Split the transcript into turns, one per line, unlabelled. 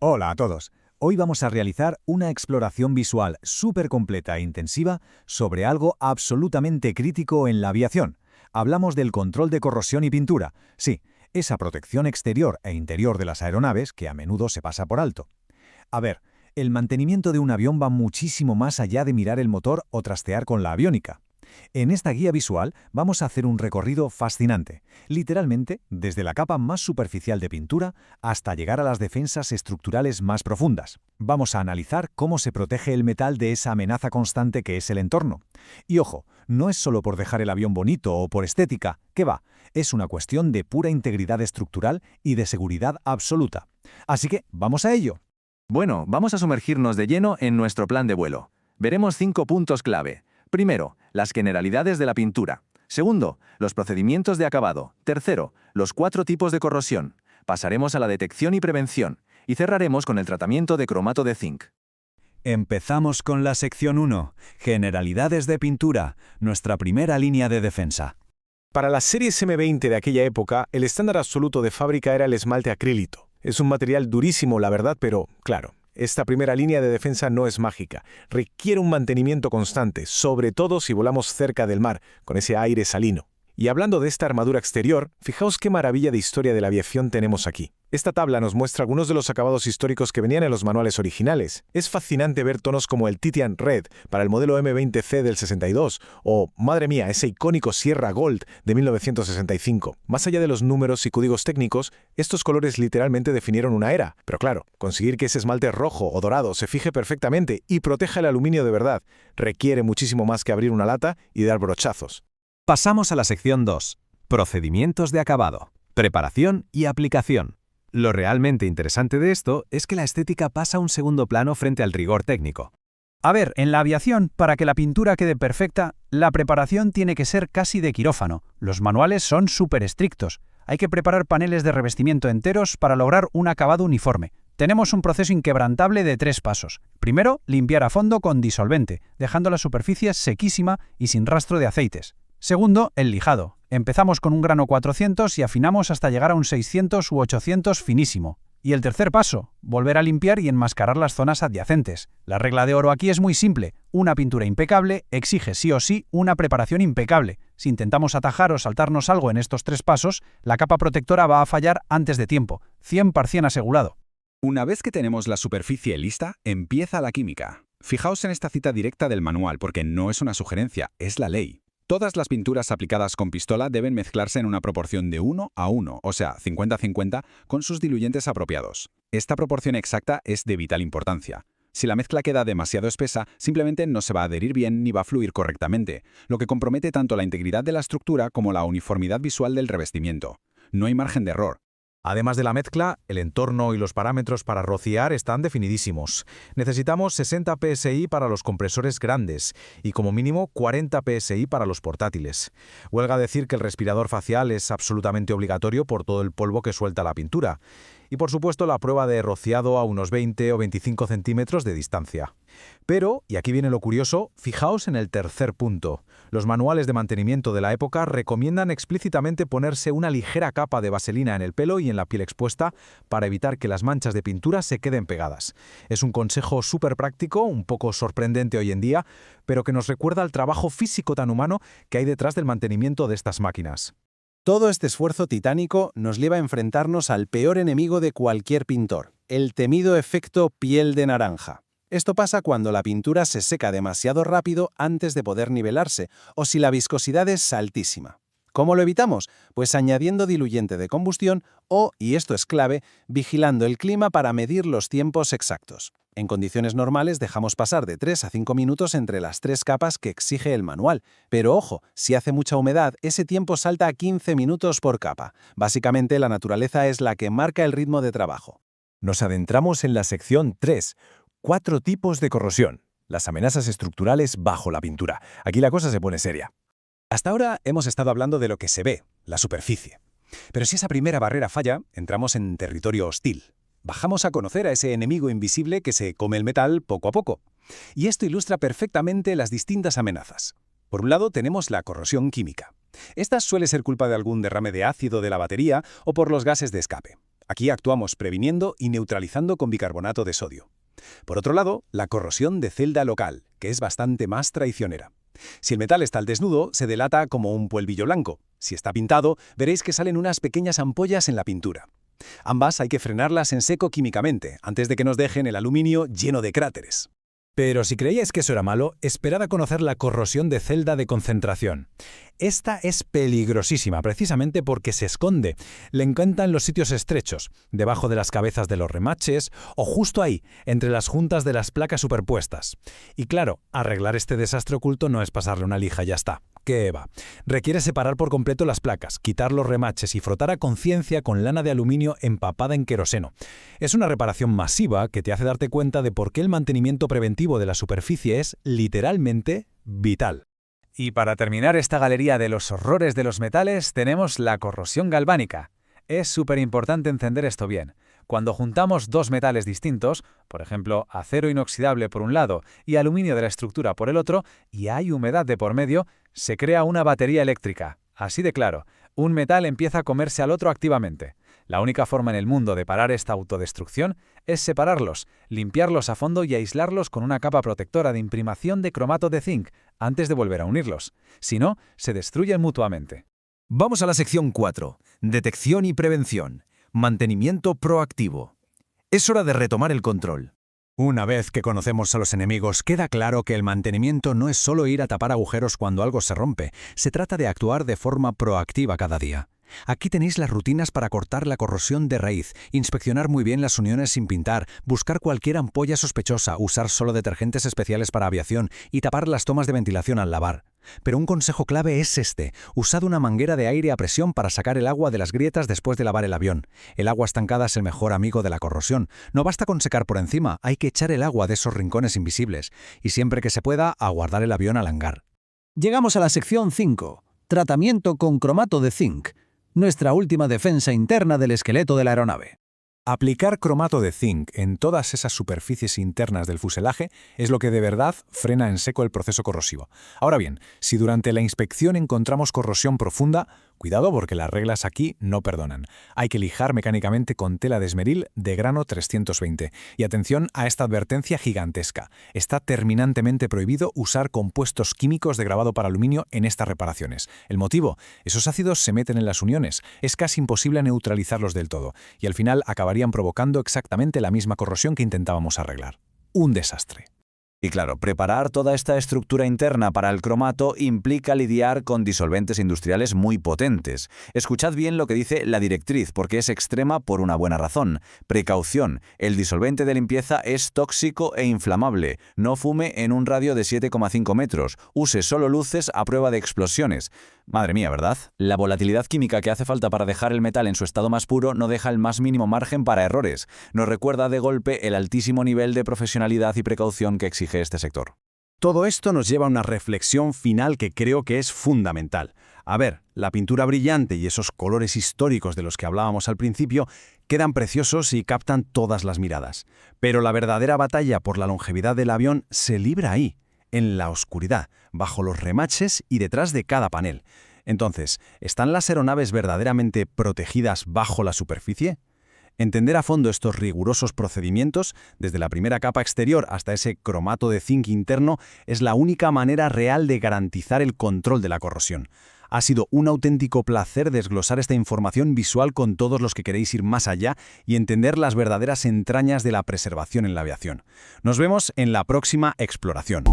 Hola a todos. Hoy vamos a realizar una exploración visual súper completa e intensiva sobre algo absolutamente crítico en la aviación. Hablamos del control de corrosión y pintura. Sí, esa protección exterior e interior de las aeronaves que a menudo se pasa por alto. A ver, el mantenimiento de un avión va muchísimo más allá de mirar el motor o trastear con la aviónica. En esta guía visual vamos a hacer un recorrido fascinante, literalmente desde la capa más superficial de pintura hasta llegar a las defensas estructurales más profundas. Vamos a analizar cómo se protege el metal de esa amenaza constante que es el entorno. Y ojo, no es solo por dejar el avión bonito o por estética, que va, es una cuestión de pura integridad estructural y de seguridad absoluta. Así que, vamos a ello.
Bueno, vamos a sumergirnos de lleno en nuestro plan de vuelo. Veremos 5 puntos clave. Primero, las generalidades de la pintura. Segundo, los procedimientos de acabado. Tercero, los 4 tipos de corrosión. Pasaremos a la detección y prevención. Y cerraremos con el tratamiento de cromato de zinc.
Empezamos con la sección 1, generalidades de pintura, nuestra primera línea de defensa.
Para las series M20 de aquella época, el estándar absoluto de fábrica era el esmalte acrílico. Es un material durísimo, la verdad, pero, claro, esta primera línea de defensa no es mágica. Requiere un mantenimiento constante, sobre todo si volamos cerca del mar, con ese aire salino. Y hablando de esta armadura exterior, fijaos qué maravilla de historia de la aviación tenemos aquí. Esta tabla nos muestra algunos de los acabados históricos que venían en los manuales originales. Es fascinante ver tonos como el Titian Red para el modelo M20C del 62 o, madre mía, ese icónico Sierra Gold de 1965. Más allá de los números y códigos técnicos, estos colores literalmente definieron una era. Pero claro, conseguir que ese esmalte rojo o dorado se fije perfectamente y proteja el aluminio de verdad requiere muchísimo más que abrir una lata y dar brochazos.
Pasamos a la sección 2, procedimientos de acabado, preparación y aplicación. Lo realmente interesante de esto es que la estética pasa a un segundo plano frente al rigor técnico.
A ver, en la aviación, para que la pintura quede perfecta, la preparación tiene que ser casi de quirófano. Los manuales son súper estrictos. Hay que preparar paneles de revestimiento enteros para lograr un acabado uniforme. Tenemos un proceso inquebrantable de 3 pasos. Primero, limpiar a fondo con disolvente, dejando la superficie sequísima y sin rastro de aceites. Segundo, el lijado. Empezamos con un grano 400 y afinamos hasta llegar a un 600 u 800 finísimo. Y el tercer paso, volver a limpiar y enmascarar las zonas adyacentes. La regla de oro aquí es muy simple. Una pintura impecable exige sí o sí una preparación impecable. Si intentamos atajar o saltarnos algo en estos 3 pasos, la capa protectora va a fallar antes de tiempo. 100% asegurado.
Una vez que tenemos la superficie lista, empieza la química. Fijaos en esta cita directa del manual porque no es una sugerencia, es la ley. Todas las pinturas aplicadas con pistola deben mezclarse en una proporción de 1 a 1, o sea, 50-50, con sus diluyentes apropiados. Esta proporción exacta es de vital importancia. Si la mezcla queda demasiado espesa, simplemente no se va a adherir bien ni va a fluir correctamente, lo que compromete tanto la integridad de la estructura como la uniformidad visual del revestimiento. No hay margen de error.
Además de la mezcla, el entorno y los parámetros para rociar están definidísimos. Necesitamos 60 psi para los compresores grandes y como mínimo 40 psi para los portátiles. Huelga decir que el respirador facial es absolutamente obligatorio por todo el polvo que suelta la pintura. Y por supuesto la prueba de rociado a unos 20 o 25 centímetros de distancia. Pero, y aquí viene lo curioso, fijaos en el tercer punto. Los manuales de mantenimiento de la época recomiendan explícitamente ponerse una ligera capa de vaselina en el pelo y en la piel expuesta para evitar que las manchas de pintura se queden pegadas. Es un consejo súper práctico, un poco sorprendente hoy en día, pero que nos recuerda el trabajo físico tan humano que hay detrás del mantenimiento de estas máquinas.
Todo este esfuerzo titánico nos lleva a enfrentarnos al peor enemigo de cualquier pintor, el temido efecto piel de naranja. Esto pasa cuando la pintura se seca demasiado rápido antes de poder nivelarse o si la viscosidad es altísima. ¿Cómo lo evitamos? Pues añadiendo diluyente de combustión o, y esto es clave, vigilando el clima para medir los tiempos exactos. En condiciones normales dejamos pasar de 3 a 5 minutos entre las 3 capas que exige el manual. Pero ojo, si hace mucha humedad, ese tiempo salta a 15 minutos por capa. Básicamente, la naturaleza es la que marca el ritmo de trabajo.
Nos adentramos en la sección 3, 4 tipos de corrosión. Las amenazas estructurales bajo la pintura. Aquí la cosa se pone seria. Hasta ahora hemos estado hablando de lo que se ve, la superficie. Pero si esa primera barrera falla, entramos en territorio hostil. Bajamos a conocer a ese enemigo invisible que se come el metal poco a poco. Y esto ilustra perfectamente las distintas amenazas. Por un lado tenemos la corrosión química. Esta suele ser culpa de algún derrame de ácido de la batería o por los gases de escape.
Aquí actuamos previniendo y neutralizando con bicarbonato de sodio. Por otro lado, la corrosión de celda local, que es bastante más traicionera. Si el metal está al desnudo, se delata como un polvillo blanco. Si está pintado, veréis que salen unas pequeñas ampollas en la pintura. Ambas hay que frenarlas en seco químicamente, antes de que nos dejen el aluminio lleno de cráteres.
Pero si creíais que eso era malo, esperad a conocer la corrosión de celda de concentración. Esta es peligrosísima, precisamente porque se esconde. Le encantan los sitios estrechos, debajo de las cabezas de los remaches o justo ahí, entre las juntas de las placas superpuestas. Y claro, arreglar este desastre oculto no es pasarle una lija y ya está. ¿Qué va? Requiere separar por completo las placas, quitar los remaches y frotar a conciencia con lana de aluminio empapada en queroseno. Es una reparación masiva que te hace darte cuenta de por qué el mantenimiento preventivo de la superficie es, literalmente, vital. Y para terminar esta galería de los horrores de los metales, tenemos la corrosión galvánica. Es súper importante entender esto bien. Cuando juntamos dos metales distintos, por ejemplo, acero inoxidable por un lado y aluminio de la estructura por el otro, y hay humedad de por medio, se crea una batería eléctrica. Así de claro, un metal empieza a comerse al otro activamente. La única forma en el mundo de parar esta autodestrucción es separarlos, limpiarlos a fondo y aislarlos con una capa protectora de imprimación de cromato de zinc antes de volver a unirlos. Si no, se destruyen mutuamente.
Vamos a la sección 4. Detección y prevención. Mantenimiento proactivo. Es hora de retomar el control.
Una vez que conocemos a los enemigos, queda claro que el mantenimiento no es solo ir a tapar agujeros cuando algo se rompe, se trata de actuar de forma proactiva cada día. Aquí tenéis las rutinas para cortar la corrosión de raíz, inspeccionar muy bien las uniones sin pintar, buscar cualquier ampolla sospechosa, usar solo detergentes especiales para aviación y tapar las tomas de ventilación al lavar. Pero un consejo clave es este: usad una manguera de aire a presión para sacar el agua de las grietas después de lavar el avión. El agua estancada es el mejor amigo de la corrosión. No basta con secar por encima, hay que echar el agua de esos rincones invisibles. Y siempre que se pueda, aguardar el avión al hangar.
Llegamos a la sección 5. Tratamiento con cromato de zinc. Nuestra última defensa interna del esqueleto de la aeronave.
Aplicar cromato de zinc en todas esas superficies internas del fuselaje es lo que de verdad frena en seco el proceso corrosivo. Ahora bien, si durante la inspección encontramos corrosión profunda, cuidado porque las reglas aquí no perdonan. Hay que lijar mecánicamente con tela de esmeril de grano 320. Y atención a esta advertencia gigantesca. Está terminantemente prohibido usar compuestos químicos de grabado para aluminio en estas reparaciones. El motivo: esos ácidos se meten en las uniones. Es casi imposible neutralizarlos del todo. Y al final acabarían provocando exactamente la misma corrosión que intentábamos arreglar. Un desastre.
Y claro, preparar toda esta estructura interna para el cromato implica lidiar con disolventes industriales muy potentes. Escuchad bien lo que dice la directriz, porque es extrema por una buena razón. Precaución: el disolvente de limpieza es tóxico e inflamable. No fume en un radio de 7,5 metros. Use solo luces a prueba de explosiones. Madre mía, ¿verdad? La volatilidad química que hace falta para dejar el metal en su estado más puro no deja el más mínimo margen para errores. Nos recuerda de golpe el altísimo nivel de profesionalidad y precaución que exige este sector.
Todo esto nos lleva a una reflexión final que creo que es fundamental. A ver, la pintura brillante y esos colores históricos de los que hablábamos al principio quedan preciosos y captan todas las miradas. Pero la verdadera batalla por la longevidad del avión se libra ahí, en la oscuridad, bajo los remaches y detrás de cada panel. Entonces, ¿están las aeronaves verdaderamente protegidas bajo la superficie? Entender a fondo estos rigurosos procedimientos, desde la primera capa exterior hasta ese cromato de zinc interno, es la única manera real de garantizar el control de la corrosión. Ha sido un auténtico placer desglosar esta información visual con todos los que queréis ir más allá y entender las verdaderas entrañas de la preservación en la aviación. Nos vemos en la próxima exploración.